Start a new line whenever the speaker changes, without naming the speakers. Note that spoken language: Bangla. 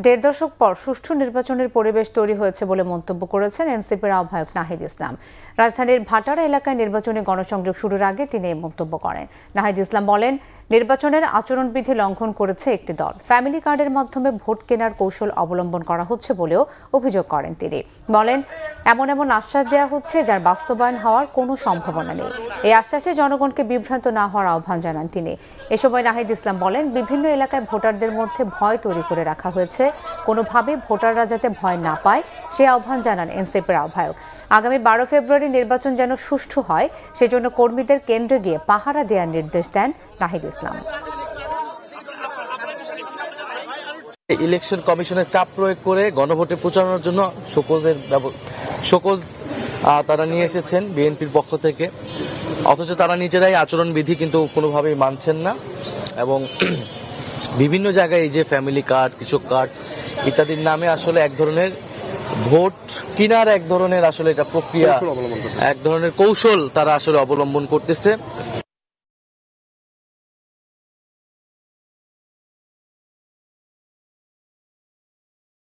দেড় দশক পর সুষ্ঠু নির্বাচনের পরিবেশ তৈরি হয়েছে বলে মন্তব্য করেছেন এনসিপির আহ্বায়ক নাহিদ ইসলাম। রাজধানীর ভাটারা এলাকায় নির্বাচনী গণসংযোগ শুরুর আগে তিনি এই মন্তব্য করেন। নাহিদ ইসলাম বলেন, নির্বাচনের আচরণবিধি লঙ্ঘন করেছে একটি দল। ফ্যামিলি কার্ডের মাধ্যমে ভোট কেনার কৌশল অবলম্বন করা হচ্ছে বলেও অভিযোগ করেন তিনি। বলেন, এমন আশ্বাস দেওয়া হচ্ছে যার বাস্তবায়ন হওয়ার কোনো সম্ভাবনা নেই। এই আশ্বাসে জনগণকে বিভ্রান্ত না হওয়ার আহ্বান জানান তিনি। এ সময় নাহিদ ইসলাম বলেন, বিভিন্ন এলাকায় ভোটারদের মধ্যে ভয় তৈরি করে রাখা হয়েছে। কোনোভাবে ভোটাররা যাতে ভয় না পায় সে আহ্বান জানান এনসিপির আহ্বায়ক। আগামী 12 ফেব্রুয়ারি নির্বাচন যেন সুষ্ঠু হয় সেজন্য কর্মীদের কেন্দ্রে গিয়ে পাহারা দেওয়ার নির্দেশ দেন নাহিদ ইসলাম।
ইলেকশন কমিশনের চাপ প্রয়োগ করে গণভোটে প্রচারণার জন্য শোকজ তারা নিয়ে এসেছেন বিএনপির পক্ষ থেকে, অথচ তারা নিজেরাই আচরণবিধি কিন্তু কোনোভাবেই মানছেন না এবং বিভিন্ন জায়গায় এই যে ফ্যামিলি কার্ড, কৃষক কার্ড ইত্যাদির নামে আসলে এক ধরনের ভোট কিনার এক ধরনের আসলে এটা প্রক্রিয়া, এক ধরনের কৌশল তারা আসলে অবলম্বন করতেছে।